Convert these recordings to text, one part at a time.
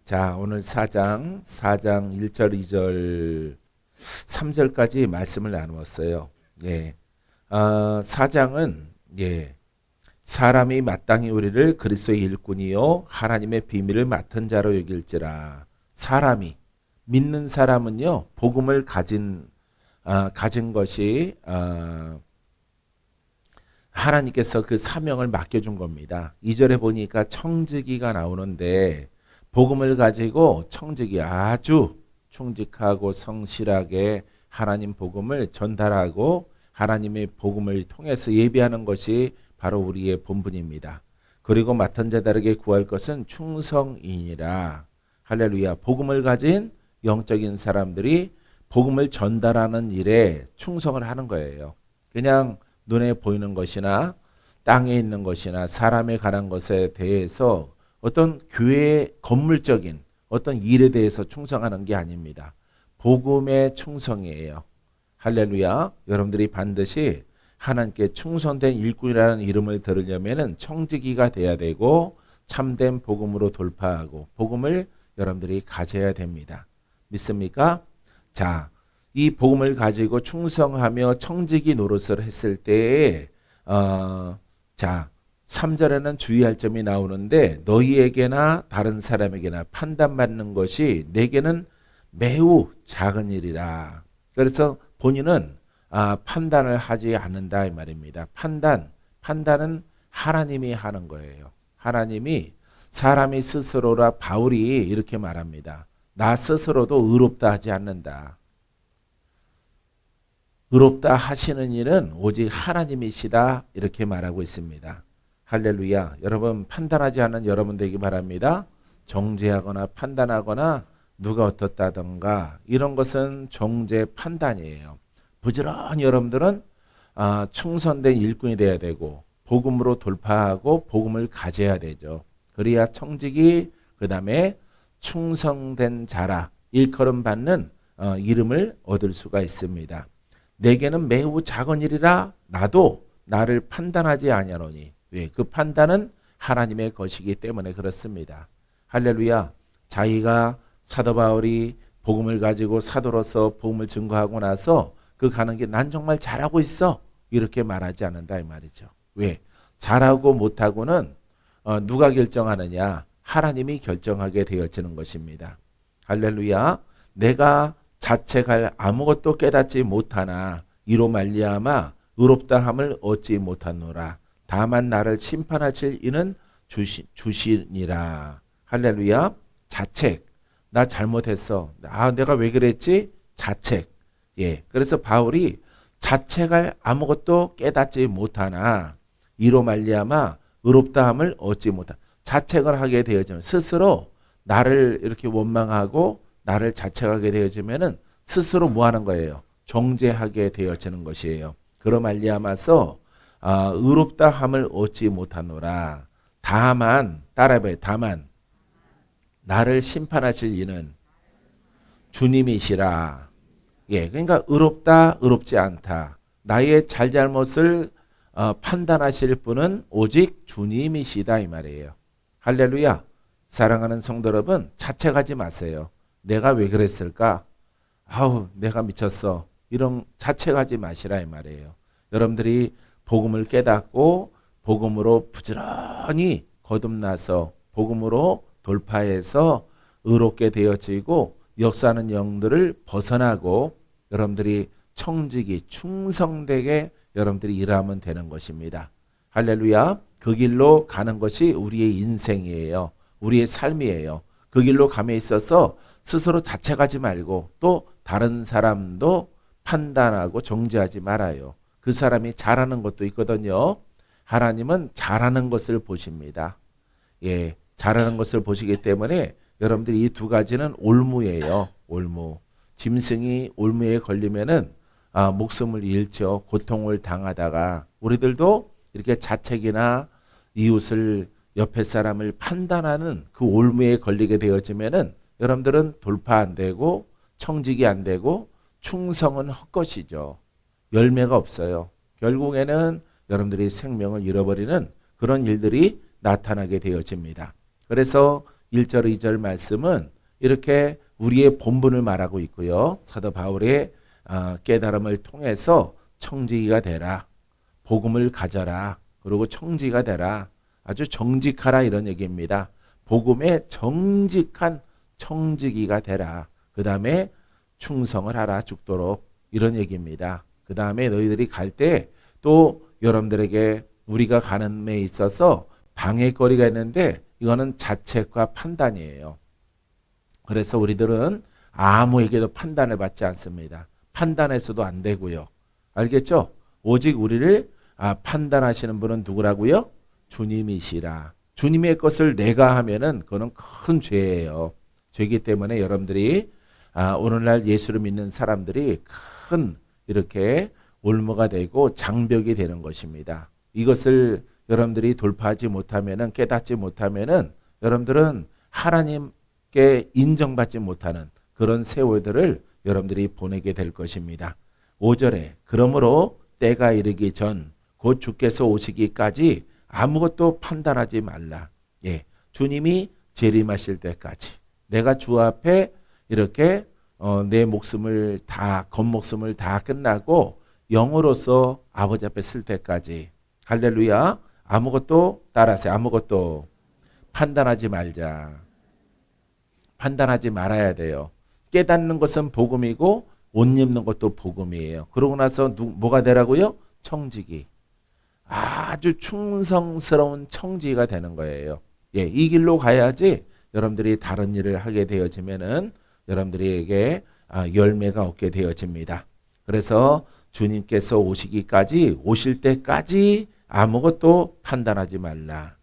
자, 오늘 4장 1절, 2절, 3절까지 말씀을 나누었어요. 예. 4장은 사람이 마땅히 우리를 그리스도의 일꾼이요 하나님의 비밀을 맡은 자로 여길지라. 사람이 믿는 사람은요 복음을 가진 것이 하나님께서 그 사명을 맡겨준 겁니다. 2절에 보니까 청지기가 나오는데 복음을 가지고 청지기 아주 충직하고 성실하게 하나님 복음을 전달하고 하나님의 복음을 통해서 예비하는 것이 바로 우리의 본분입니다. 그리고 맡은 자들에게 구할 것은 충성이니라. 할렐루야. 복음을 가진 영적인 사람들이 복음을 전달하는 일에 충성을 하는 거예요. 그냥 눈에 보이는 것이나 땅에 있는 것이나 사람에 관한 것에 대해서 어떤 교회의 건물적인 어떤 일에 대해서 충성하는 게 아닙니다. 복음의 충성이에요. 할렐루야. 여러분들이 반드시 하나님께 충성된 일꾼이라는 이름을 들으려면 청지기가 돼야 되고 참된 복음으로 돌파하고 복음을 여러분들이 가져야 됩니다. 믿습니까? 자, 이 복음을 가지고 충성하며 청지기 노릇을 했을 때에 3절에는 주의할 점이 나오는데 너희에게나 다른 사람에게나 판단받는 것이 내게는 매우 작은 일이라. 그래서 본인은 판단을 하지 않는다 이 말입니다. 판단은 하나님이 하는 거예요. 하나님이 사람이 스스로라. 바울이 이렇게 말합니다. 나 스스로도 의롭다 하지 않는다. 의롭다 하시는 이는 오직 하나님이시다 이렇게 말하고 있습니다. 할렐루야. 여러분 판단하지 않는 여러분 되기 바랍니다. 정죄하거나 판단하거나 누가 어떻다던가 이런 것은 정죄 판단이에요. 부지런히 여러분들은 충성된 일꾼이 돼야 되고 복음으로 돌파하고 복음을 가져야 되죠. 그래야 청지기 그 다음에 충성된 자라 일컬음 받는 이름을 얻을 수가 있습니다. 내게는 매우 작은 일이라 나도 나를 판단하지 아니하노니. 왜? 그 판단은 하나님의 것이기 때문에 그렇습니다. 할렐루야. 자기가 사도 바울이 복음을 가지고 사도로서 복음을 증거하고 나서 그 가는 게 난 정말 잘하고 있어 이렇게 말하지 않는다 이 말이죠. 왜? 잘하고 못하고는 누가 결정하느냐? 하나님이 결정하게 되어지는 것입니다. 할렐루야. 내가 자책할 아무것도 깨닫지 못하나 이로 말미암아 의롭다함을 얻지 못하노라. 다만 나를 심판하실 이는 주시니라. 할렐루야. 자책. 나 잘못했어. 내가 왜 그랬지? 자책. 그래서 바울이 자책할 아무것도 깨닫지 못하나 이로 말미암아 의롭다함을 얻지 못하. 자책을 하게 되어지면 스스로 나를 이렇게 원망하고 나를 자책하게 되어지면은 스스로 뭐 하는 거예요? 정죄하게 되어지는 것이에요. 그로 말미암아서 의롭다함을 얻지 못하노라. 다만 따라해봐요. 다만 나를 심판하실 이는 주님이시라. 그러니까 의롭다, 의롭지 않다. 나의 잘잘못을 판단하실 분은 오직 주님이시다 이 말이에요. 할렐루야. 사랑하는 성도 여러분, 자책하지 마세요. 내가 왜 그랬을까? 내가 미쳤어. 이런 자책하지 마시라 이 말이에요. 여러분들이 복음을 깨닫고 복음으로 부지런히 거듭나서 복음으로 돌파해서 의롭게 되어지고 역사하는 영들을 벗어나고 여러분들이 청지기 충성되게 여러분들이 일하면 되는 것입니다. 할렐루야. 그 길로 가는 것이 우리의 인생이에요. 우리의 삶이에요. 그 길로 감에 있어서 스스로 자책하지 말고 또 다른 사람도 판단하고 정죄하지 말아요. 그 사람이 잘하는 것도 있거든요. 하나님은 잘하는 것을 보십니다. 잘하는 것을 보시기 때문에 여러분들이 이 두 가지는 올무예요. 올무. 짐승이 올무에 걸리면은 목숨을 잃죠. 고통을 당하다가 우리들도 이렇게 자책이나 이웃을 옆에 사람을 판단하는 그 올무에 걸리게 되어지면은 여러분들은 돌파 안 되고 청직이 안 되고 충성은 헛것이죠. 열매가 없어요. 결국에는 여러분들이 생명을 잃어버리는 그런 일들이 나타나게 되어집니다. 그래서 1절, 2절 말씀은 이렇게 우리의 본분을 말하고 있고요. 사도 바울의 깨달음을 통해서 청지기가 되라. 복음을 가져라. 그리고 청지기가 되라. 아주 정직하라 이런 얘기입니다. 복음에 정직한 청지기가 되라. 그 다음에 충성을 하라 죽도록 이런 얘기입니다. 그 다음에 너희들이 갈 때 또 여러분들에게 우리가 가는 데 있어서 방해거리가 있는데 이거는 자책과 판단이에요. 그래서 우리들은 아무에게도 판단을 받지 않습니다. 판단해서도 안 되고요. 알겠죠? 오직 우리를 판단하시는 분은 누구라고요? 주님이시라. 주님의 것을 내가 하면은 그거는 큰 죄예요. 죄이기 때문에 여러분들이 오늘날 예수를 믿는 사람들이 큰 이렇게 올무가 되고 장벽이 되는 것입니다. 이것을 여러분들이 돌파하지 못하면은, 깨닫지 못하면은 여러분들은 하나님께 인정받지 못하는 그런 세월들을 여러분들이 보내게 될 것입니다. 5절에 그러므로 때가 이르기 전 곧 주께서 오시기까지 아무것도 판단하지 말라. 주님이 재림하실 때까지 내가 주 앞에 이렇게 내 목숨을 다, 겉목숨을 다 끝나고 영으로서 아버지 앞에 쓸 때까지, 할렐루야, 아무것도 따라하세요. 아무것도 판단하지 말자. 판단하지 말아야 돼요. 깨닫는 것은 복음이고 옷 입는 것도 복음이에요. 그러고 나서 뭐가 되라고요? 청지기. 아주 충성스러운 청지기가 되는 거예요. 이 길로 가야지 여러분들이 다른 일을 하게 되어지면은 여러분들에게 열매가 없게 되어집니다. 그래서 주님께서 오시기까지, 오실 때까지 아무것도 판단하지 말라.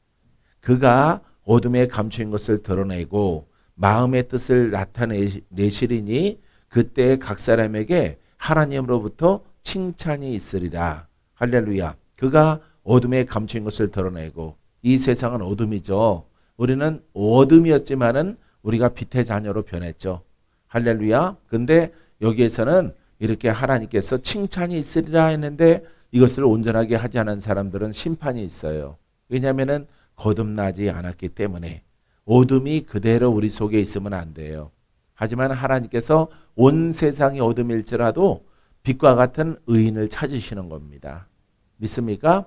그가 어둠에 감추인 것을 드러내고 마음의 뜻을 나타내시리니 그때 각 사람에게 하나님으로부터 칭찬이 있으리라. 할렐루야. 그가 어둠에 감추인 것을 드러내고, 이 세상은 어둠이죠. 우리는 어둠이었지만은 우리가 빛의 자녀로 변했죠. 할렐루야. 근데 여기에서는 이렇게 하나님께서 칭찬이 있으리라 했는데 이것을 온전하게 하지 않은 사람들은 심판이 있어요. 왜냐하면은 거듭나지 않았기 때문에. 어둠이 그대로 우리 속에 있으면 안 돼요. 하지만 하나님께서 온 세상이 어둠일지라도 빛과 같은 의인을 찾으시는 겁니다. 믿습니까?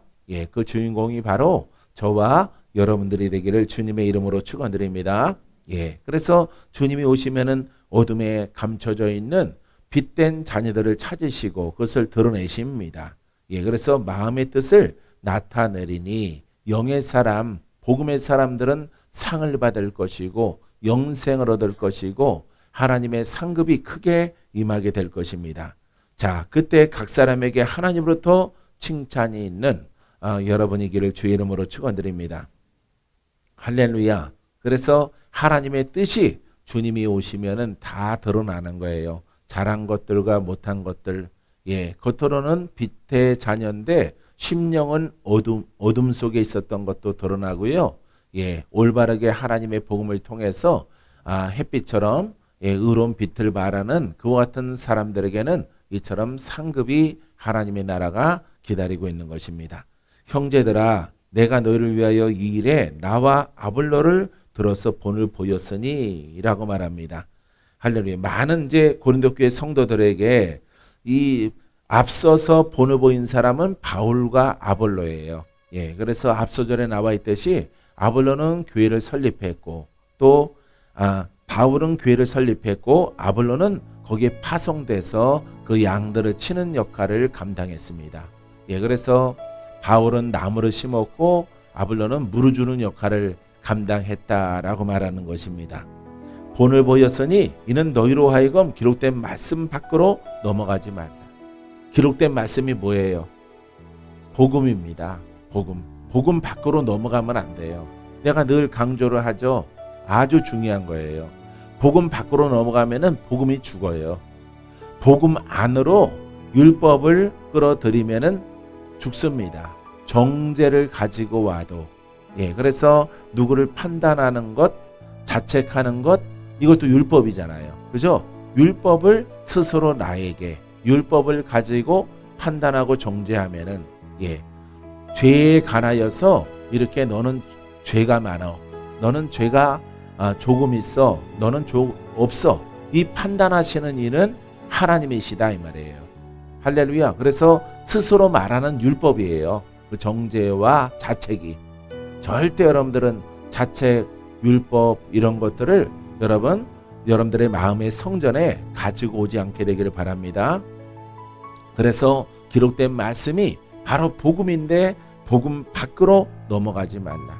그 주인공이 바로 저와 여러분들이 되기를 주님의 이름으로 축원드립니다. 그래서 주님이 오시면은 어둠에 감춰져 있는 빛된 자녀들을 찾으시고 그것을 드러내십니다. 그래서 마음의 뜻을 나타내리니 영의 사람, 복음의 사람들은 상을 받을 것이고 영생을 얻을 것이고 하나님의 상급이 크게 임하게 될 것입니다. 자, 그때 각 사람에게 하나님으로부터 칭찬이 있는 여러분이기를 주의 이름으로 축원드립니다. 할렐루야. 그래서 하나님의 뜻이 주님이 오시면은 다 드러나는 거예요. 잘한 것들과 못한 것들. 겉으로는 빛의 자녀인데 심령은 어둠 속에 있었던 것도 드러나고요. 올바르게 하나님의 복음을 통해서 햇빛처럼 의로운 빛을 발하는 그와 같은 사람들에게는 이처럼 상급이 하나님의 나라가 기다리고 있는 것입니다. 형제들아, 내가 너희를 위하여 이 일에 나와 아볼로를 들어서 본을 보였으니 라고 말합니다. 할렐루야. 많은 이제 고린도 교회 성도들에게 이 앞서서 본을 보인 사람은 바울과 아볼로예요. 그래서 앞서절에 나와 있듯이 아볼로는 교회를 설립했고 또 바울은 교회를 설립했고 아볼로는 거기에 파송돼서 그 양들을 치는 역할을 감당했습니다. 그래서 바울은 나무를 심었고 아볼로는 물을 주는 역할을 감당했다라고 말하는 것입니다. 본을 보였으니 이는 너희로 하여금 기록된 말씀 밖으로 넘어가지 말라. 기록된 말씀이 뭐예요? 복음입니다. 복음 밖으로 넘어가면 안 돼요. 내가 늘 강조를 하죠. 아주 중요한 거예요. 복음 밖으로 넘어가면은 복음이 죽어요. 복음 안으로 율법을 끌어들이면은 죽습니다. 정죄를 가지고 와도. 그래서 누구를 판단하는 것, 자책하는 것, 이것도 율법이잖아요. 그죠? 율법을 스스로 나에게, 율법을 가지고 판단하고 정죄하면은, 죄에 관하여서 이렇게 너는 죄가 많어. 너는 죄가 조금 있어, 너는 없어. 이 판단하시는 이는 하나님이시다 이 말이에요. 할렐루야. 그래서 스스로 말하는 율법이에요. 그 정죄와 자책이. 절대 여러분들은 자책, 율법 이런 것들을 여러분들의 마음의 성전에 가지고 오지 않게 되기를 바랍니다. 그래서 기록된 말씀이 바로 복음인데 복음 밖으로 넘어가지 말라.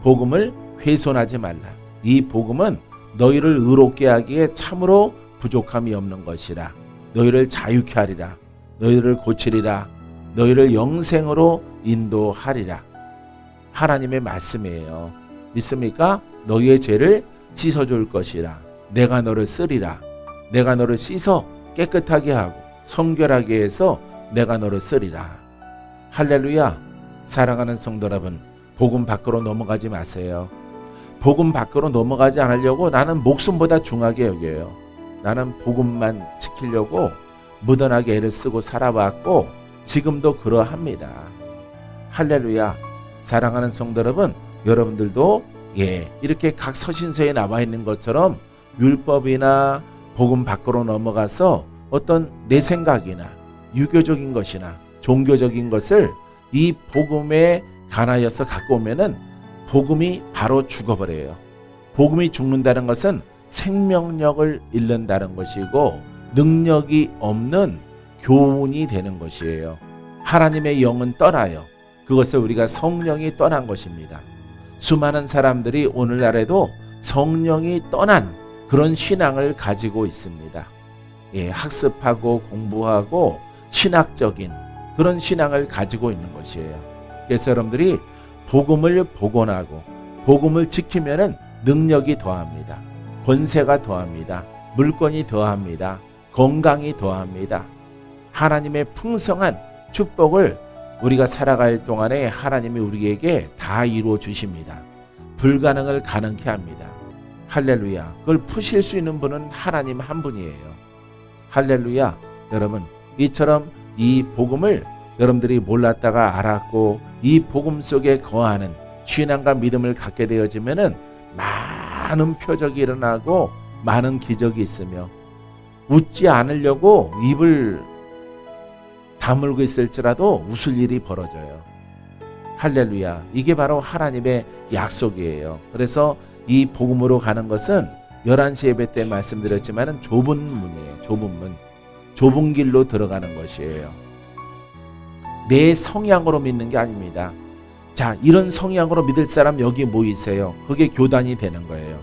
복음을 훼손하지 말라. 이 복음은 너희를 의롭게 하기에 참으로 부족함이 없는 것이라. 너희를 자유케 하리라. 너희를 고치리라. 너희를 영생으로 인도하리라. 하나님의 말씀이에요. 믿습니까? 너희의 죄를 씻어줄 것이라. 내가 너를 쓰리라. 내가 너를 씻어 깨끗하게 하고 성결하게 해서 내가 너를 쓰리라. 할렐루야. 사랑하는 성도 여러분, 복음 밖으로 넘어가지 마세요. 복음 밖으로 넘어가지 않으려고 나는 목숨보다 중하게 여겨요. 나는 복음만 지키려고 무던하게 애를 쓰고 살아왔고 지금도 그러합니다. 할렐루야. 사랑하는 성도 여러분, 여러분들도 이렇게 각 서신서에 나와 있는 것처럼 율법이나 복음 밖으로 넘어가서 어떤 내 생각이나 유교적인 것이나 종교적인 것을 이 복음에 관하여서 갖고 오면은 복음이 바로 죽어버려요. 복음이 죽는다는 것은 생명력을 잃는다는 것이고 능력이 없는 교훈이 되는 것이에요. 하나님의 영은 떠나요. 그것을 우리가 성령이 떠난 것입니다. 수많은 사람들이 오늘날에도 성령이 떠난 그런 신앙을 가지고 있습니다. 학습하고 공부하고 신학적인 그런 신앙을 가지고 있는 것이에요. 그래서 여러분들이 복음을 복원하고 복음을 지키면은 능력이 더합니다. 권세가 더합니다. 물건이 더합니다. 건강이 더합니다. 하나님의 풍성한 축복을 우리가 살아갈 동안에 하나님이 우리에게 다 이루어 주십니다. 불가능을 가능케 합니다. 할렐루야. 그걸 푸실 수 있는 분은 하나님 한 분이에요. 할렐루야. 여러분, 이처럼 이 복음을 여러분들이 몰랐다가 알았고 이 복음 속에 거하는 신앙과 믿음을 갖게 되어지면은 많은 표적이 일어나고 많은 기적이 있으며 웃지 않으려고 입을 다물고 있을지라도 웃을 일이 벌어져요. 할렐루야. 이게 바로 하나님의 약속이에요. 그래서 이 복음으로 가는 것은 11시 예배 때 말씀드렸지만 좁은 문이에요. 좁은 문. 좁은 길로 들어가는 것이에요. 내 성향으로 믿는 게 아닙니다. 자, 이런 성향으로 믿을 사람 여기 모이세요. 그게 교단이 되는 거예요.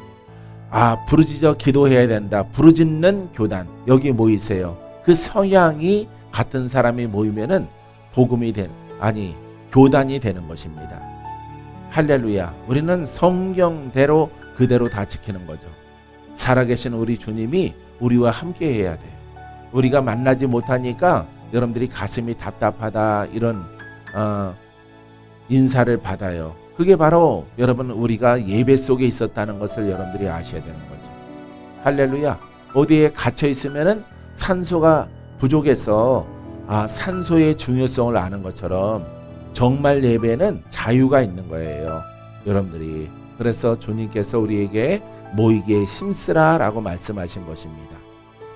부르짖어 기도해야 된다. 부르짖는 교단 여기 모이세요. 그 성향이 같은 사람이 모이면은 교단이 되는 것입니다. 할렐루야. 우리는 성경대로 그대로 다 지키는 거죠. 살아계신 우리 주님이 우리와 함께 해야 돼요. 우리가 만나지 못하니까 여러분들이 가슴이 답답하다 이런 인사를 받아요. 그게 바로 여러분 우리가 예배 속에 있었다는 것을 여러분들이 아셔야 되는 거죠. 할렐루야. 어디에 갇혀 있으면은 산소가 부족해서 산소의 중요성을 아는 것처럼 정말 예배는 자유가 있는 거예요. 여러분들이. 그래서 주님께서 우리에게 모이기에 힘쓰라라고 말씀하신 것입니다.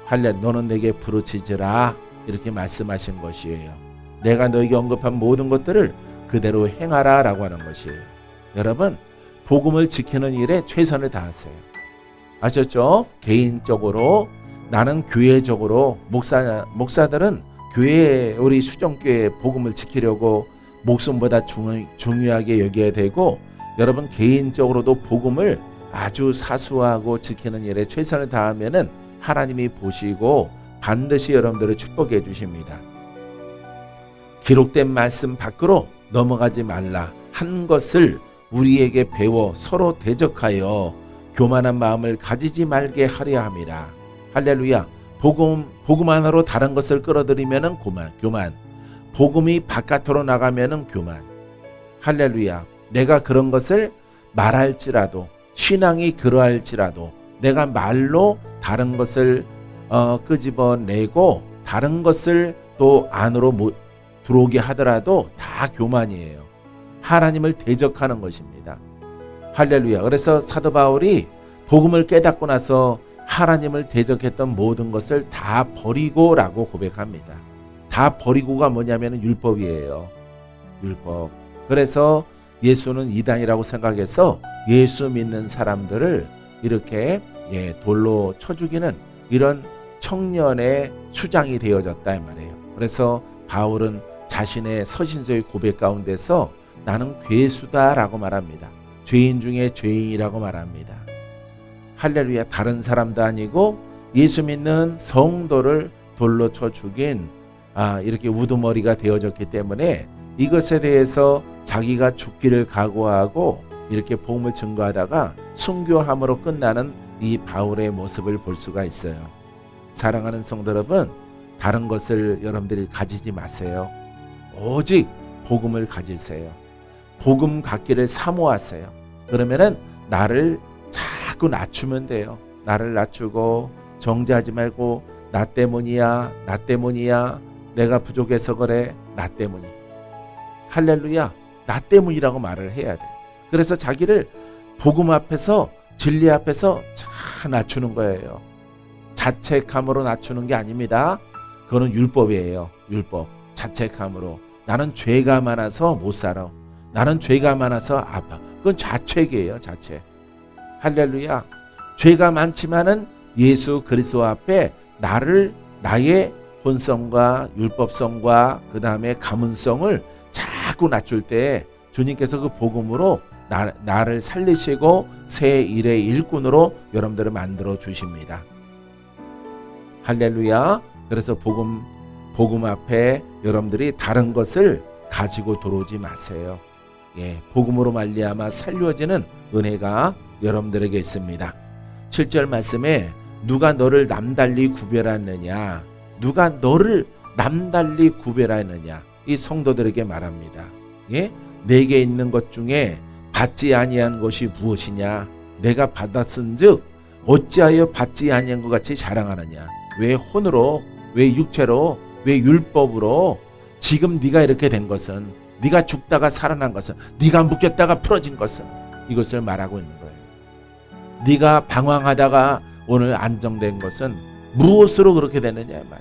할렐루야. 너는 내게 부르짖으라 이렇게 말씀하신 것이에요. 내가 너에게 언급한 모든 것들을 그대로 행하라 라고 하는 것이에요. 여러분, 복음을 지키는 일에 최선을 다하세요. 아셨죠? 개인적으로, 나는 교회적으로, 목사들은 교회, 우리 수정교회 복음을 지키려고 목숨보다 중요하게 여겨야 되고, 여러분 개인적으로도 복음을 아주 사수하고 지키는 일에 최선을 다하면은 하나님이 보시고 반드시 여러분들을 축복해 주십니다. 기록된 말씀 밖으로 넘어가지 말라 한 것을 우리에게 배워 서로 대적하여 교만한 마음을 가지지 말게 하려 함이라. 할렐루야. 복음 하나로 다른 것을 끌어들이면은 교만. 복음이 바깥으로 나가면은 교만. 할렐루야. 내가 그런 것을 말할지라도, 신앙이 그러할지라도 내가 말로 다른 것을 끄집어내고 다른 것을 또 안으로 들어오게 하더라도 다 교만이에요. 하나님을 대적하는 것입니다. 할렐루야. 그래서 사도 바울이 복음을 깨닫고 나서 하나님을 대적했던 모든 것을 다 버리고라고 고백합니다. 다 버리고가 뭐냐면 율법이에요. 율법. 그래서 예수는 이단이라고 생각해서 예수 믿는 사람들을 이렇게 돌로 쳐 죽이는 이런 청년의 수장이 되어졌다 이 말이에요. 그래서 바울은 자신의 서신서의 고백 가운데서 나는 괴수다라고 말합니다. 죄인 중에 죄인이라고 말합니다. 할렐루야. 다른 사람도 아니고 예수 믿는 성도를 돌로 쳐 죽인 이렇게 우두머리가 되어졌기 때문에 이것에 대해서 자기가 죽기를 각오하고 이렇게 복음을 증거하다가 순교함으로 끝나는 이 바울의 모습을 볼 수가 있어요. 사랑하는 성도 여러분, 다른 것을 여러분들이 가지지 마세요. 오직 복음을 가지세요. 복음 갖기를 사모하세요. 그러면은 나를 자꾸 낮추면 돼요. 나를 낮추고 정죄하지 말고 나 때문이야, 나 때문이야, 내가 부족해서 그래, 나 때문이. 할렐루야, 나 때문이라고 말을 해야 돼. 그래서 자기를 복음 앞에서 진리 앞에서 잘 낮추는 거예요. 자책함으로 낮추는 게 아닙니다. 그거는 율법이에요. 율법. 자책함으로. 나는 죄가 많아서 못 살아. 나는 죄가 많아서 아파. 그건 자책이에요. 자책. 할렐루야. 죄가 많지만은 예수 그리스도 앞에 나의 혼성과 율법성과 그 다음에 가문성을 자꾸 낮출 때 주님께서 그 복음으로 나를 살리시고 새 일의 일꾼으로 여러분들을 만들어 주십니다. 할렐루야. 그래서 복음 앞에 여러분들이 다른 것을 가지고 들어오지 마세요. 복음으로 말미암아 살려지는 은혜가 여러분들에게 있습니다. 7절 말씀에 누가 너를 남달리 구별하느냐, 누가 너를 남달리 구별하느냐, 이 성도들에게 말합니다. 내게 있는 것 중에 받지 아니한 것이 무엇이냐, 내가 받았은즉 어찌하여 받지 아니한 것 같이 자랑하느냐. 왜 혼으로, 왜 육체로, 왜 율법으로 지금 네가 이렇게 된 것은, 네가 죽다가 살아난 것은, 네가 묶였다가 풀어진 것은, 이것을 말하고 있는 거예요. 네가 방황하다가 오늘 안정된 것은 무엇으로 그렇게 되느냐 말.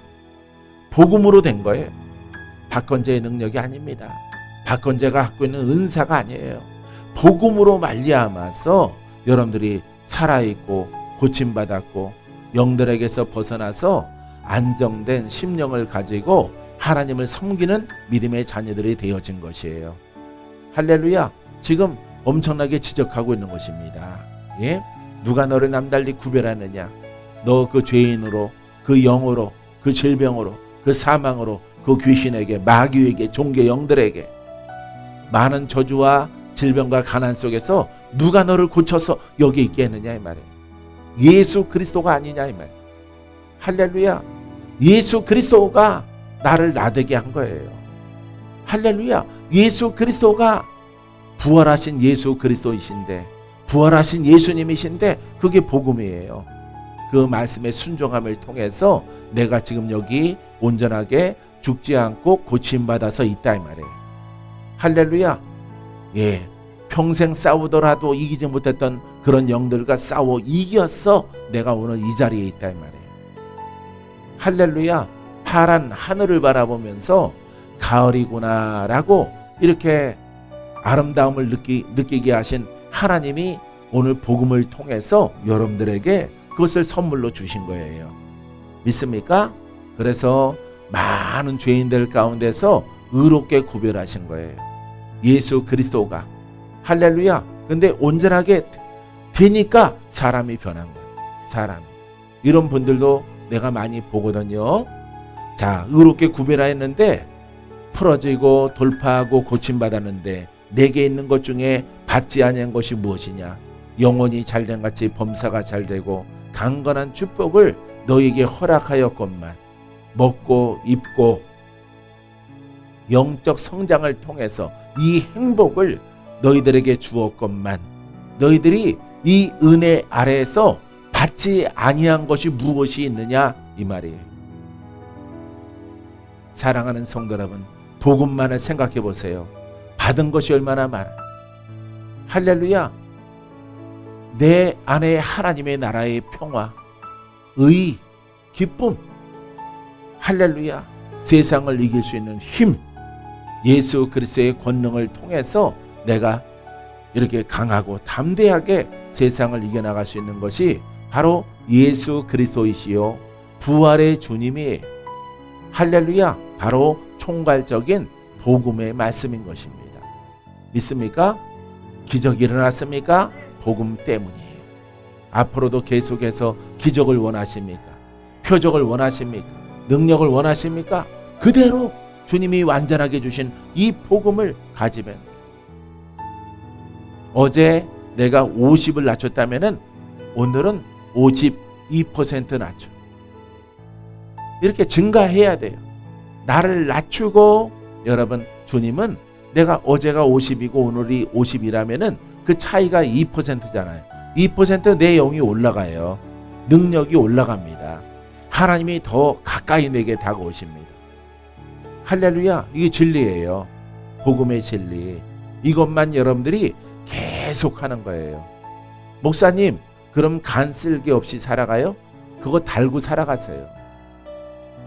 복음으로 된 거예요. 박건재의 능력이 아닙니다. 박건재가 갖고 있는 은사가 아니에요. 복음으로 말미암아서 여러분들이 살아있고 고침받았고 영들에게서 벗어나서 안정된 심령을 가지고 하나님을 섬기는 믿음의 자녀들이 되어진 것이에요. 할렐루야. 지금 엄청나게 지적하고 있는 것입니다. 누가 너를 남달리 구별하느냐. 너 그 죄인으로, 그 영으로, 그 질병으로, 그 사망으로, 그 귀신에게, 마귀에게, 종교 영들에게 많은 저주와 질병과 가난 속에서 누가 너를 고쳐서 여기 있게 했느냐 이 말이에요. 예수 그리스도가 아니냐 이 말이에요. 할렐루야. 예수 그리스도가 나를 나되게 한 거예요. 할렐루야. 예수 그리스도가 부활하신 예수 그리스도이신데, 부활하신 예수님이신데 그게 복음이에요. 그 말씀의 순종함을 통해서 내가 지금 여기 온전하게 죽지 않고 고침받아서 있다 이 말이에요. 할렐루야. 평생 싸우더라도 이기지 못했던 그런 영들과 싸워 이겼어 내가 오늘 이 자리에 있다 이 말이에요. 할렐루야. 파란 하늘을 바라보면서 가을이구나 라고 이렇게 아름다움을 느끼게 하신 하나님이 오늘 복음을 통해서 여러분들에게 그것을 선물로 주신 거예요. 믿습니까? 그래서 많은 죄인들 가운데서 의롭게 구별하신 거예요. 예수 그리스도가. 할렐루야. 근데 온전하게 되니까 사람이 변한 거예요. 사람이. 이런 분들도 내가 많이 보거든요. 자, 의롭게 구별하였는데 풀어지고 돌파하고 고침받았는데 내게 있는 것 중에 받지 아니한 것이 무엇이냐. 영혼이 잘된 같이 범사가 잘되고 강건한 축복을 너에게 허락하였건만 먹고 입고 영적 성장을 통해서 이 행복을 너희들에게 주었건만 너희들이 이 은혜 아래에서 받지 아니한 것이 무엇이 있느냐 이 말이에요. 사랑하는 성도 여러분, 복음만을 생각해 보세요. 받은 것이 얼마나 많아. 할렐루야. 내 안에 하나님의 나라의 평화, 의, 기쁨, 할렐루야, 세상을 이길 수 있는 힘, 예수 그리스도의 권능을 통해서 내가 이렇게 강하고 담대하게 세상을 이겨나갈 수 있는 것이 바로 예수 그리스도이시요 부활의 주님이, 할렐루야, 바로 총괄적인 복음의 말씀인 것입니다. 믿습니까? 기적이 일어났습니까? 복음 때문이에요. 앞으로도 계속해서 기적을 원하십니까? 표적을 원하십니까? 능력을 원하십니까? 그대로 주님이 완전하게 주신 이 복음을 가지면 돼요. 어제 내가 50을 낮췄다면 오늘은 52% 낮춰. 이렇게 증가해야 돼요. 나를 낮추고, 여러분, 주님은 내가 어제가 50이고 오늘이 50이라면 그 차이가 2%잖아요. 2% 내 영이 올라가요. 능력이 올라갑니다. 하나님이 더 가까이 내게 다가오십니다. 할렐루야, 이게 진리예요. 복음의 진리. 이것만 여러분들이 계속 하는 거예요. 목사님, 그럼 간 쓸개 없이 살아가요? 그거 달고 살아가세요.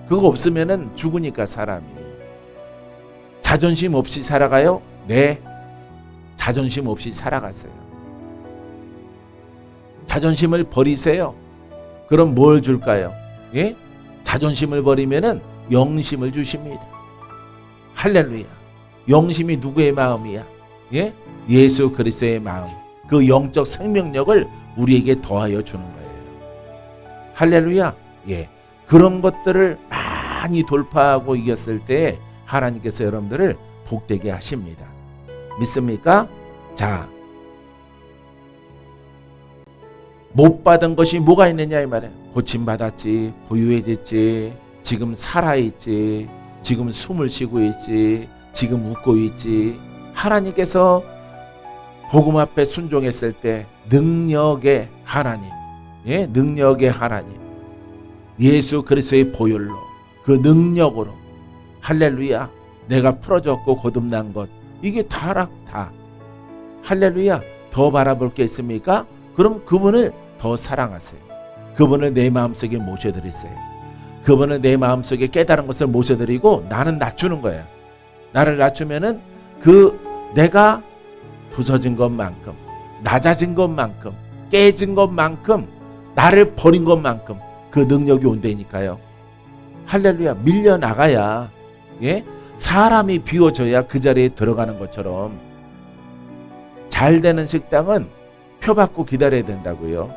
그거 없으면 죽으니까 사람이. 자존심 없이 살아가요? 네, 자존심 없이 살아가세요. 자존심을 버리세요. 그럼 뭘 줄까요? 예? 자존심을 버리면은 영심을 주십니다. 할렐루야. 영심이 누구의 마음이야? 예? 예수 그리스도의 마음. 그 영적 생명력을 우리에게 더하여 주는 거예요. 할렐루야. 예. 그런 것들을 많이 돌파하고 이겼을 때 하나님께서 여러분들을 복되게 하십니다. 믿습니까? 자, 못 받은 것이 뭐가 있느냐 이 말이에요. 고침받았지, 부유해졌지, 지금 살아있지, 지금 숨을 쉬고 있지, 지금 웃고 있지. 하나님께서 복음 앞에 순종했을 때 능력의 하나님, 예? 능력의 하나님, 예수 그리스도의 보혈로, 그 능력으로, 할렐루야, 내가 풀어졌고 거듭난 것, 이게 다 할렐루야. 더 바라볼 게 있습니까? 그럼 그분을 더 사랑하세요. 그분을 내 마음속에 모셔드리세요. 그분을 내 마음속에 깨달은 것을 모셔드리고 나는 낮추는 거야. 나를 낮추면은 그 내가 부서진 것만큼, 낮아진 것만큼, 깨진 것만큼, 나를 버린 것만큼 그 능력이 온다니까요. 할렐루야. 밀려나가야, 예? 사람이 비워져야 그 자리에 들어가는 것처럼 잘 되는 식당은 표 받고 기다려야 된다고요.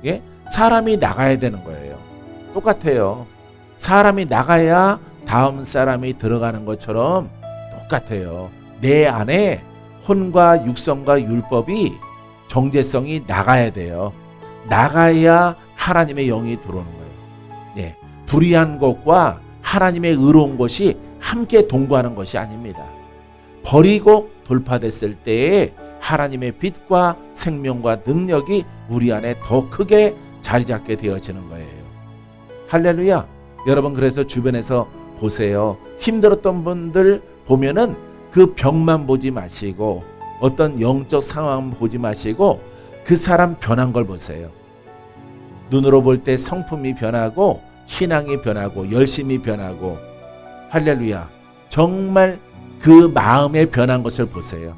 예? 사람이 나가야 되는 거예요. 똑같아요. 사람이 나가야 다음 사람이 들어가는 것처럼 똑같아요. 내 안에 혼과 육성과 율법이, 정죄성이 나가야 돼요. 나가야 하나님의 영이 들어오는 거예요. 예. 불의한 것과 하나님의 의로운 것이 함께 동거하는 것이 아닙니다. 버리고 돌파됐을 때에 하나님의 빛과 생명과 능력이 우리 안에 더 크게 자리 잡게 되어지는 거예요. 할렐루야. 여러분, 그래서 주변에서 보세요. 힘들었던 분들 보면은 그 병만 보지 마시고, 어떤 영적 상황 보지 마시고, 그 사람 변한 걸 보세요. 눈으로 볼 때 성품이 변하고, 신앙이 변하고, 열심이 변하고, 할렐루야. 정말 그 마음에 변한 것을 보세요.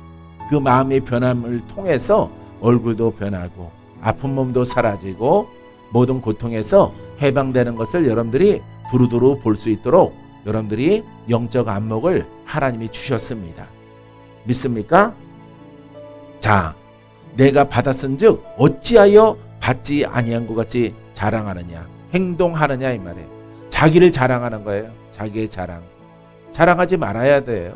그 마음의 변함을 통해서 얼굴도 변하고, 아픈 몸도 사라지고, 모든 고통에서 해방되는 것을 여러분들이 두루두루 볼 수 있도록 여러분들이 영적 안목을 하나님이 주셨습니다. 믿습니까? 자, 내가 받았은즉 어찌하여 받지 아니한 것 같이 자랑하느냐, 행동하느냐 이 말이에요. 자기를 자랑하는 거예요. 자기의 자랑. 자랑하지 말아야 돼요.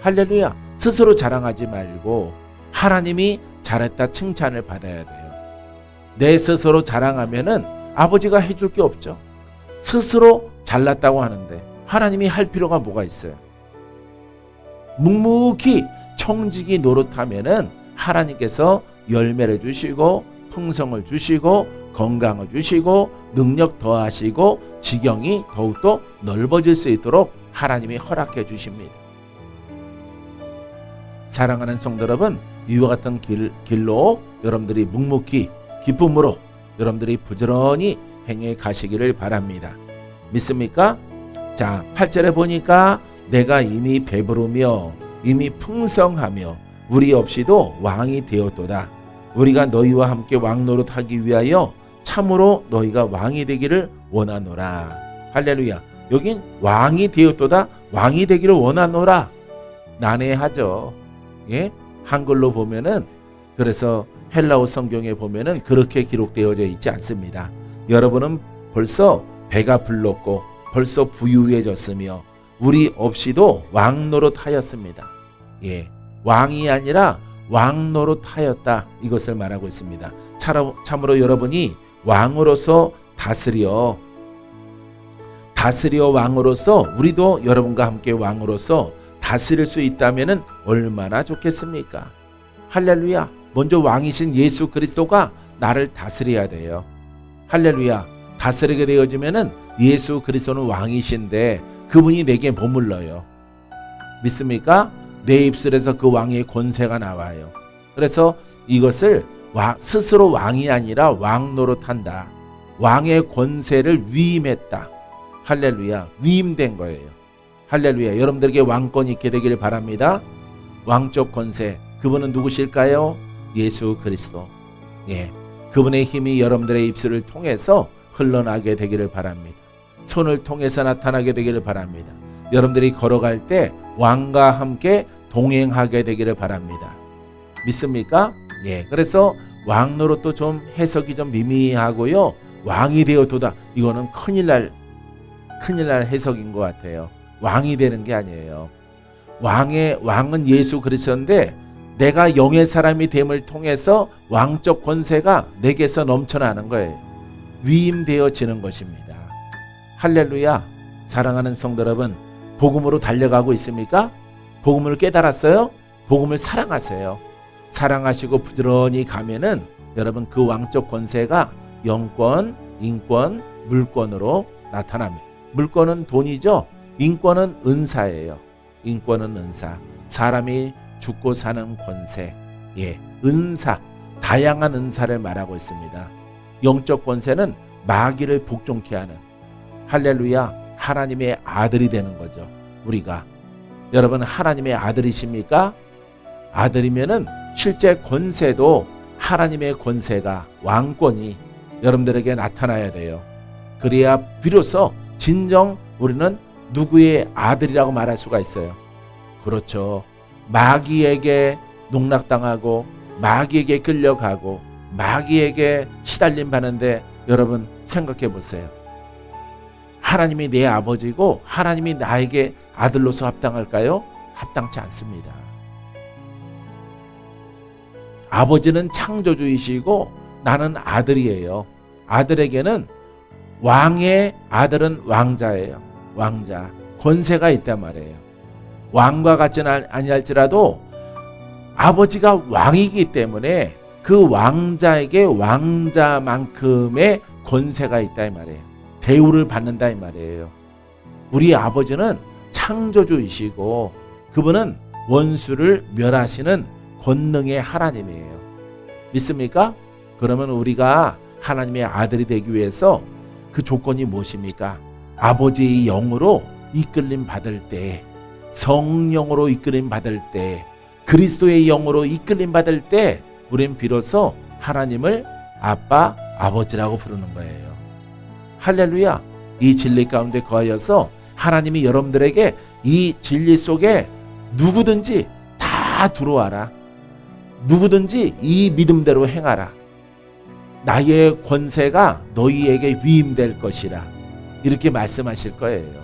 할렐루야. 스스로 자랑하지 말고 하나님이 잘했다 칭찬을 받아야 돼요. 내 스스로 자랑하면은 아버지가 해줄 게 없죠. 스스로 잘났다고 하는데 하나님이 할 필요가 뭐가 있어요? 묵묵히 청지기 노릇하면은 하나님께서 열매를 주시고, 풍성을 주시고, 건강을 주시고, 능력 더하시고, 지경이 더욱더 넓어질 수 있도록 하나님이 허락해 주십니다. 사랑하는 성도 여러분, 이와 같은 길로 여러분들이 묵묵히 기쁨으로 여러분들이 부지런히 행해 가시기를 바랍니다. 믿습니까? 자, 8절에 보니까 내가 이미 배부르며 이미 풍성하며 우리 없이도 왕이 되었도다. 우리가 너희와 함께 왕노릇하기 위하여 참으로 너희가 왕이 되기를 원하노라. 할렐루야. 여긴 왕이 되었도다. 왕이 되기를 원하노라. 난해하죠. 예? 한글로 보면은, 그래서 헬라어 성경에 보면은 그렇게 기록되어져 있지 않습니다. 여러분은 벌써 배가 불렀고 벌써 부유해졌으며 우리 없이도 왕노릇하였습니다. 예, 왕이 아니라 왕노릇하였다, 이것을 말하고 있습니다. 참으로 여러분이 왕으로서 다스려 왕으로서, 우리도 여러분과 함께 왕으로서 다스릴 수 있다면 얼마나 좋겠습니까? 할렐루야. 먼저 왕이신 예수 그리스도가 나를 다스려야 돼요. 할렐루야. 다스리게 되어지면은 예수 그리스도는 왕이신데 그분이 내게 머물러요. 믿습니까? 내 입술에서 그 왕의 권세가 나와요. 그래서 이것을 스스로 왕이 아니라 왕 노릇한다. 왕의 권세를 위임했다. 할렐루야. 위임된 거예요. 할렐루야. 여러분들에게 왕권이 있게 되기를 바랍니다. 왕적 권세, 그분은 누구실까요? 예수 그리스도. 예, 그분의 힘이 여러분들의 입술을 통해서 흘러나게 되기를 바랍니다. 손을 통해서 나타나게 되기를 바랍니다. 여러분들이 걸어갈 때 왕과 함께 동행하게 되기를 바랍니다. 믿습니까? 예, 그래서 왕 노릇도 좀 해석이 좀 미미하고요. 왕이 되어도다, 이거는 큰일 날 해석인 것 같아요. 왕이 되는 게 아니에요. 왕은 예수 그리스도인데 내가 영의 사람이 됨을 통해서 왕적 권세가 내게서 넘쳐나는 거예요. 위임되어지는 것입니다. 할렐루야. 사랑하는 성도 여러분, 복음으로 달려가고 있습니까? 복음을 깨달았어요? 복음을 사랑하세요. 사랑하시고 부지런히 가면은 여러분 그 왕적 권세가 영권, 인권, 물권으로 나타납니다. 물권은 돈이죠. 인권은 은사예요. 인권은 은사. 사람이 죽고 사는 권세. 예, 은사. 다양한 은사를 말하고 있습니다. 영적 권세는 마귀를 복종케 하는, 할렐루야, 하나님의 아들이 되는 거죠. 우리가. 여러분 하나님의 아들이십니까? 아들이면은 실제 권세도 하나님의 권세가, 왕권이 여러분들에게 나타나야 돼요. 그래야 비로소 진정 우리는 누구의 아들이라고 말할 수가 있어요. 그렇죠. 마귀에게 농락당하고 마귀에게 끌려가고 마귀에게 시달림 받는데 여러분 생각해 보세요. 하나님이 내 아버지고 하나님이 나에게 아들로서 합당할까요? 합당치 않습니다. 아버지는 창조주이시고 나는 아들이에요. 아들에게는 왕의 아들은 왕자예요. 왕자. 권세가 있단 말이에요. 왕과 같지는 아니할지라도 아버지가 왕이기 때문에 그 왕자에게 왕자만큼의 권세가 있다 이 말이에요. 대우를 받는다 이 말이에요. 우리 아버지는 창조주이시고 그분은 원수를 멸하시는 권능의 하나님이에요. 믿습니까? 그러면 우리가 하나님의 아들이 되기 위해서 그 조건이 무엇입니까? 아버지의 영으로 이끌림 받을 때, 성령으로 이끌림 받을 때, 그리스도의 영으로 이끌림 받을 때 우린 비로소 하나님을 아빠, 아버지라고 부르는 거예요. 할렐루야. 이 진리 가운데 거하여서 하나님이 여러분들에게 이 진리 속에 누구든지 다 들어와라. 누구든지 이 믿음대로 행하라. 나의 권세가 너희에게 위임될 것이라. 이렇게 말씀하실 거예요.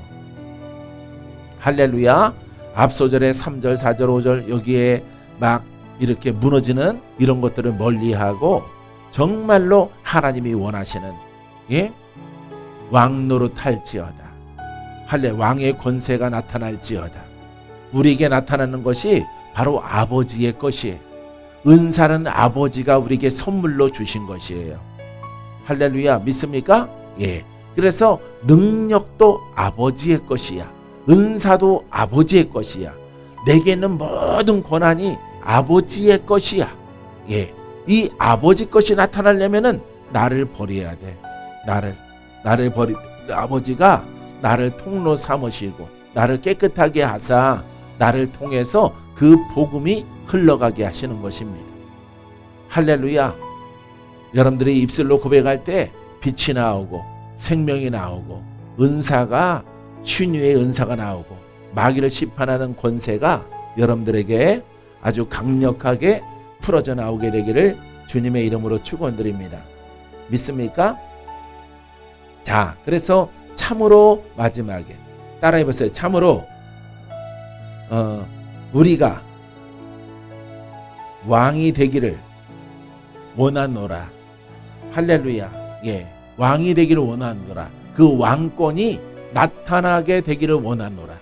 할렐루야. 앞소절에 3절, 4절, 5절 여기에 막 이렇게 무너지는 이런 것들을 멀리하고 정말로 하나님이 원하시는, 예? 왕노릇할지어다. 왕의 권세가 나타날지어다. 우리에게 나타나는 것이 바로 아버지의 것이에요. 은사는 아버지가 우리에게 선물로 주신 것이에요. 할렐루야. 믿습니까? 예. 그래서 능력도 아버지의 것이야. 은사도 아버지의 것이야. 내게 있는 모든 권한이 아버지의 것이야. 예, 이 아버지 것이 나타나려면은 나를 버려야 돼. 나를 버리. 아버지가 나를 통로 삼으시고 나를 깨끗하게 하사 나를 통해서 그 복음이 흘러가게 하시는 것입니다. 할렐루야. 여러분들이 입술로 고백할 때 빛이 나오고 생명이 나오고 은사가 신유의 은사가 나오고 마귀를 심판하는 권세가 여러분들에게 아주 강력하게 풀어져 나오게 되기를 주님의 이름으로 축원드립니다. 믿습니까? 자, 그래서 참으로 마지막에 따라해 보세요. 참으로 우리가 왕이 되기를 원하노라. 할렐루야. 예, 왕이 되기를 원하노라. 그 왕권이 나타나게 되기를 원하노라.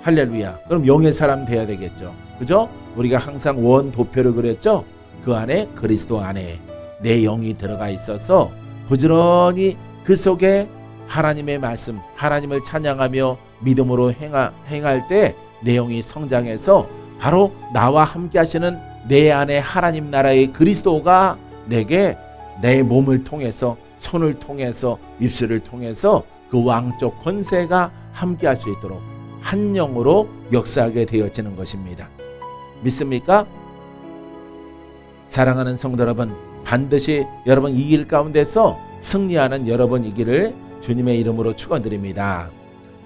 할렐루야. 그럼 영의 사람 돼야 되겠죠. 그죠? 우리가 항상 원도표를 그렸죠. 그 안에 그리스도 안에 내 영이 들어가 있어서 부지런히 그 속에 하나님의 말씀, 하나님을 찬양하며 믿음으로 행할 때 내 영이 성장해서 바로 나와 함께 하시는 내 안에 하나님 나라의 그리스도가 내게 내 몸을 통해서 손을 통해서 입술을 통해서 그 왕적 권세가 함께 할 수 있도록 한 영으로 역사하게 되어지는 것입니다. 믿습니까? 사랑하는 성도 여러분, 반드시 여러분 이 길 가운데서 승리하는 여러분이기를 주님의 이름으로 축원드립니다.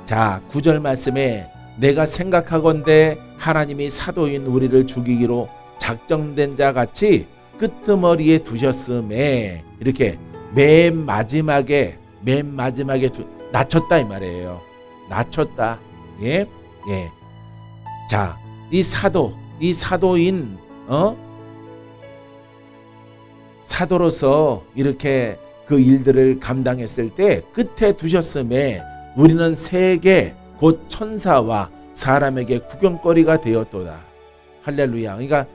자, 9절 말씀에 내가 생각하건대 하나님이 사도인 우리를 죽이기로 작정된 자 같이 끄트머리에 두셨음에 이렇게 맨 마지막에 낮췄다 이 말이에요. 낮췄다. 예, 예. 자, 이 사도인 사도로서 이렇게 그 일들을 감당했을 때 끝에 두셨음에 우리는 세계 곧 천사와 사람에게 구경거리가 되었도다. 할렐루야. 그러니까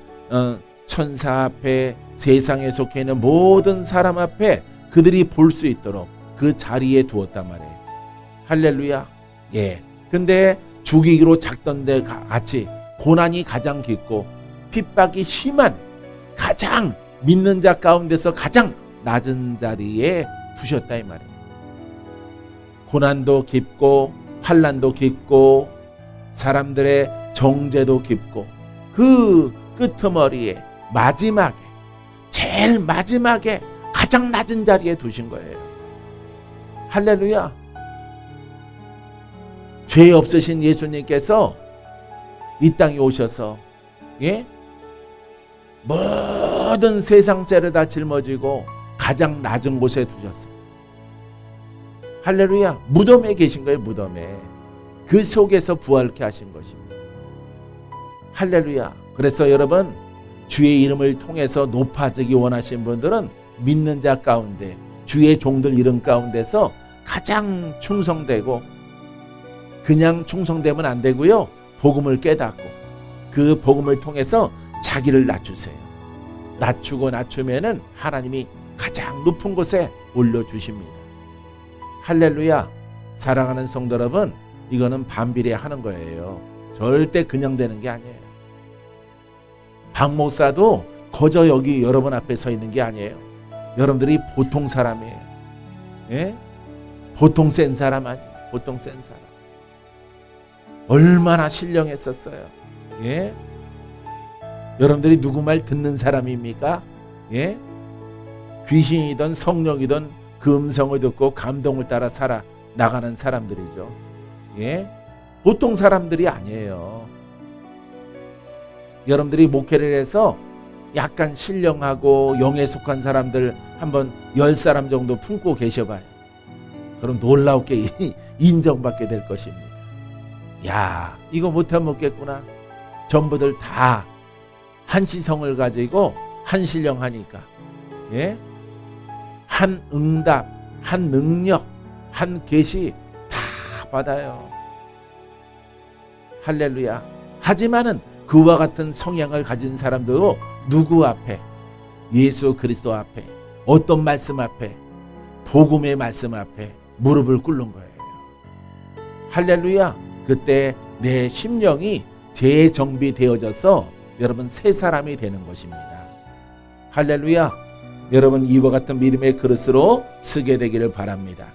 천사 앞에 세상에 속해 있는 모든 사람 앞에 그들이 볼 수 있도록 그 자리에 두었단 말이에요. 할렐루야. 예. 근데 죽이기로 작던데 같이 고난이 가장 깊고 핍박이 심한 가장 믿는 자 가운데서 가장 낮은 자리에 두셨다 이 말이에요. 고난도 깊고 환난도 깊고 사람들의 정죄도 깊고 그 끄트머리에 마지막에 제일 마지막에 가장 낮은 자리에 두신 거예요. 할렐루야. 죄 없으신 예수님께서 이 땅에 오셔서 예? 모든 세상 죄를 다 짊어지고 가장 낮은 곳에 두셨어요. 할렐루야. 무덤에 계신 거예요. 무덤에. 그 속에서 부활케 하신 것입니다. 할렐루야. 그래서 여러분 주의 이름을 통해서 높아지기 원하시는 분들은 믿는 자 가운데 주의 종들 이름 가운데서 가장 충성되고 그냥 충성되면 안 되고요. 복음을 깨닫고 그 복음을 통해서 자기를 낮추세요. 낮추고 낮추면은 하나님이 가장 높은 곳에 올려주십니다. 할렐루야. 사랑하는 성도 여러분, 이거는 반비례하는 거예요. 절대 그냥 되는 게 아니에요. 박 목사도 거저 여기 여러분 앞에 서 있는 게 아니에요. 여러분들이 보통 사람이에요. 예? 보통 센 사람 아니에요. 보통 센 사람. 얼마나 신령했었어요. 예? 여러분들이 누구 말 듣는 사람입니까? 예? 귀신이든 성령이든 그 음성을 듣고 감동을 따라 살아 나가는 사람들이죠. 예? 보통 사람들이 아니에요. 여러분들이 목회를 해서 약간 신령하고 영에 속한 사람들 한번 10사람 정도 품고 계셔봐요. 그럼 놀랍게 인정받게 될 것입니다. 야, 이거 못하면 먹겠구나. 전부들 다 한시성을 가지고 한신령하니까 예? 한 응답, 한 능력, 한 계시 다 받아요. 할렐루야. 하지만은 그와 같은 성향을 가진 사람도 누구 앞에? 예수 그리스도 앞에, 어떤 말씀 앞에? 복음의 말씀 앞에 무릎을 꿇는 거예요. 할렐루야. 그때 내 심령이 재정비되어져서 여러분 새 사람이 되는 것입니다. 할렐루야. 여러분 이와 같은 믿음의 그릇으로 쓰게 되기를 바랍니다.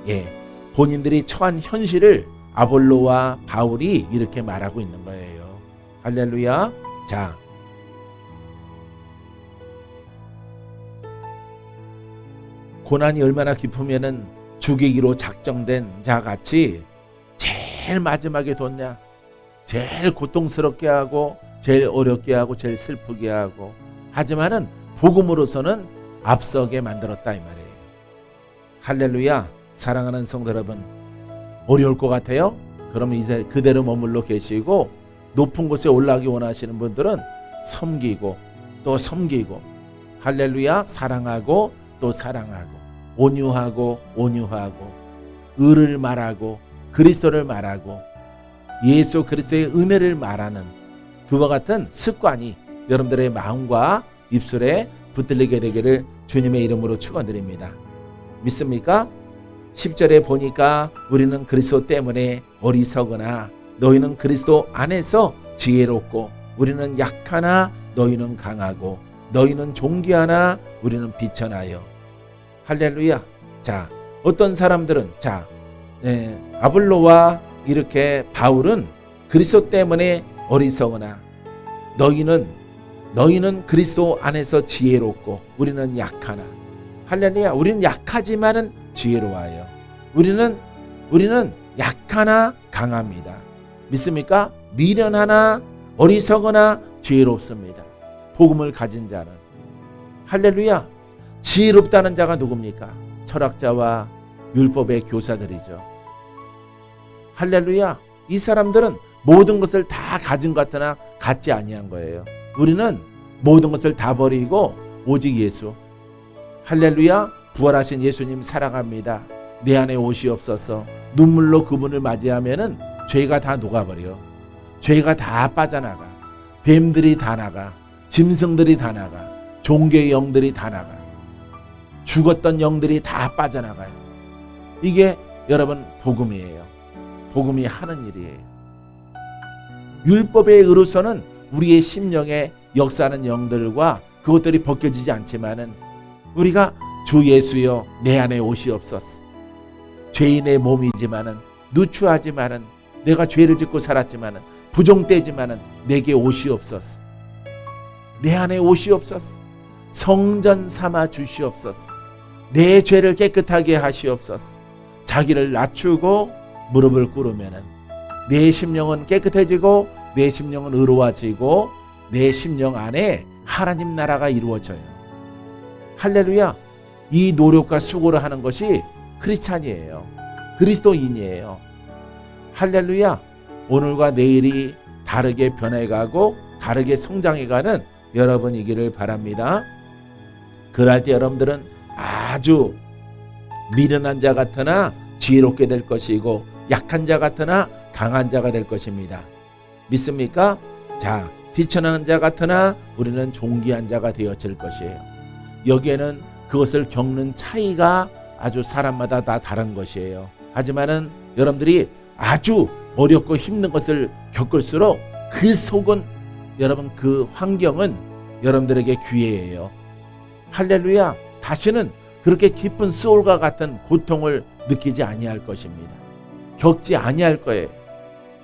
예, 본인들이 처한 현실을 아볼로와 바울이 이렇게 말하고 있는 거예요. 할렐루야. 자, 고난이 얼마나 깊으면은 죽이기로 작정된 자 같이 제일 마지막에 뒀냐, 제일 고통스럽게 하고 제일 어렵게 하고 제일 슬프게 하고, 하지만은 복음으로서는 앞서게 만들었다 이 말이에요. 할렐루야. 사랑하는 성도 여러분, 어려울 것 같아요? 그러면 이제 그대로 머물러 계시고, 높은 곳에 올라가기 원하시는 분들은 섬기고 또 섬기고, 할렐루야, 사랑하고 또 사랑하고, 온유하고 온유하고, 의를 말하고 그리스도를 말하고 예수 그리스도의 은혜를 말하는 그와 같은 습관이 여러분들의 마음과 입술에 붙들리게 되기를 주님의 이름으로 축원드립니다. 믿습니까? 10절에 보니까 우리는 그리스도 때문에 어리석으나 너희는 그리스도 안에서 지혜롭고, 우리는 약하나 너희는 강하고, 너희는 존귀하나 우리는 비천하여. 할렐루야. 자, 어떤 사람들은 아볼로와 이렇게 바울은 그리스도 때문에 어리석으나 너희는 그리스도 안에서 지혜롭고 우리는 약하나. 할렐루야. 우리는 약하지만은 지혜로워요. 우리는 약하나 강합니다. 믿습니까? 미련하나 어리석으나 지혜롭습니다. 복음을 가진 자는. 할렐루야. 지혜롭다는 자가 누굽니까? 철학자와 율법의 교사들이죠. 할렐루야. 이 사람들은 모든 것을 다 가진 것 같으나 갖지 아니한 거예요. 우리는 모든 것을 다 버리고 오직 예수. 할렐루야. 부활하신 예수님 사랑합니다. 내 안에 오시옵소서. 눈물로 그분을 맞이하면은 죄가 다 녹아버려. 죄가 다 빠져나가. 뱀들이 다 나가. 짐승들이 다 나가. 종교의 영들이 다 나가. 죽었던 영들이 다 빠져나가요. 이게 여러분 복음이에요. 복음이 하는 일이에요. 율법에 의로서는 우리의 심령에 역사하는 영들과 그것들이 벗겨지지 않지만은, 우리가 주 예수여 내 안에 오시옵소서. 죄인의 몸이지만은, 누추하지만은, 내가 죄를 짓고 살았지만은, 부정되지만은 내게 오시옵소서. 내 안에 오시옵소서. 성전 삼아 주시옵소서. 내 죄를 깨끗하게 하시옵소서. 자기를 낮추고 무릎을 꿇으면은 내 심령은 깨끗해지고 내 심령은 의로워지고 내 심령 안에 하나님 나라가 이루어져요. 할렐루야. 이 노력과 수고를 하는 것이 크리스찬이에요. 그리스도인이에요. 할렐루야. 오늘과 내일이 다르게 변해가고 다르게 성장해가는 여러분이기를 바랍니다. 그럴 때 여러분들은 아주 미련한 자 같으나 지혜롭게 될 것이고, 약한 자 같으나 강한 자가 될 것입니다. 믿습니까? 자, 비천한 자 같으나 우리는 존귀한 자가 되어질 것이에요. 여기에는 그것을 겪는 차이가 아주 사람마다 다 다른 것이에요. 하지만은 여러분들이 아주 어렵고 힘든 것을 겪을수록 그 속은, 여러분 그 환경은 여러분들에게 기회예요. 할렐루야. 다시는 그렇게 깊은 소울과 같은 고통을 느끼지 아니할 것입니다. 겪지 아니할 거예요.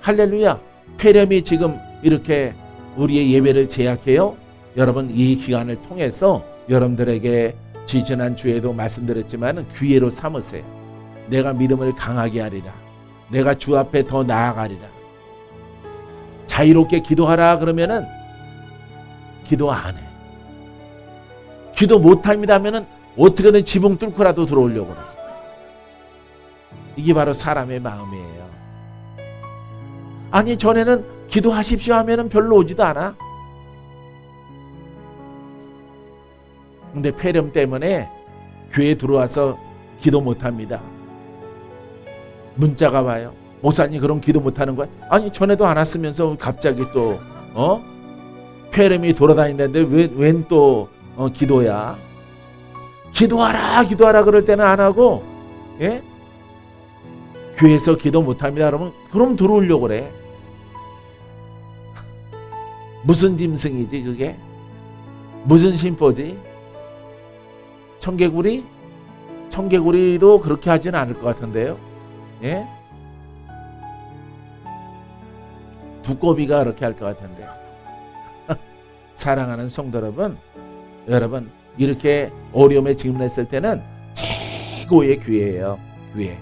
할렐루야. 폐렴이 지금 이렇게 우리의 예배를 제약해요. 여러분 이 기간을 통해서 여러분들에게 지지난 주에도 말씀드렸지만 기회로 삼으세요. 내가 믿음을 강하게 하리라. 내가 주 앞에 더 나아가리라. 자유롭게 기도하라 그러면은 기도 안 해. 기도 못합니다 하면은 어떻게든 지붕 뚫고라도 들어오려고 그래. 이게 바로 사람의 마음이에요. 아니 전에는 기도하십시오 하면은 별로 오지도 않아. 근데 폐렴 때문에 교회에 들어와서 기도 못합니다. 문자가 와요. 목사님 그럼 기도 못하는 거야? 아니 전에도 안 왔으면서 갑자기 또 폐렴이 돌아다니는데 웬 또 기도야. 기도하라 그럴 때는 안 하고, 예? 교회에서 기도 못합니다 그러면 그럼 들어오려고 그래. 무슨 짐승이지 그게? 무슨 심보지? 청개구리? 청개구리도 그렇게 하지는 않을 것 같은데요. 예? 두꺼비가 그렇게 할 것 같은데. 사랑하는 성도 여러분 이렇게 어려움에 직면했을 때는 최고의 기회예요. 기회.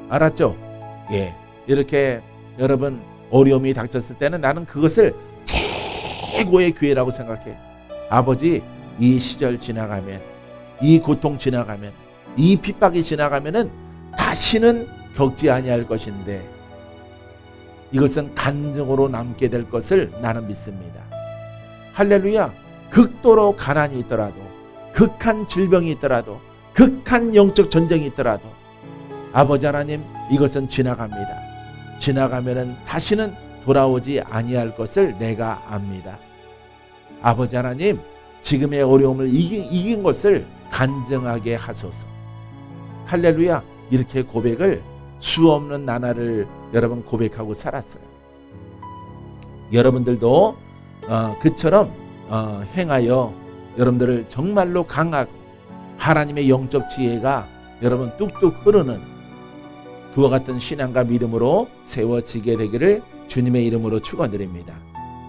알았죠? 예. 이렇게 여러분 어려움이 닥쳤을 때는 나는 그것을 최고의 기회라고 생각해. 아버지, 이 시절 지나가면, 이 고통 지나가면, 이 핍박이 지나가면은 다시는 겪지 아니할 것인데 이것은 간증으로 남게 될 것을 나는 믿습니다. 할렐루야. 극도로 가난이 있더라도, 극한 질병이 있더라도, 극한 영적 전쟁이 있더라도 아버지 하나님, 이것은 지나갑니다. 지나가면은 다시는 돌아오지 아니할 것을 내가 압니다. 아버지 하나님, 지금의 어려움을 이긴 것을 간증하게 하소서. 할렐루야. 이렇게 고백을 수 없는 나날을 여러분 고백하고 살았어요. 여러분들도 그처럼 행하여 여러분들을 정말로 강하고 하나님의 영적 지혜가 여러분 뚝뚝 흐르는 그와 같은 신앙과 믿음으로 세워지게 되기를 주님의 이름으로 축원드립니다.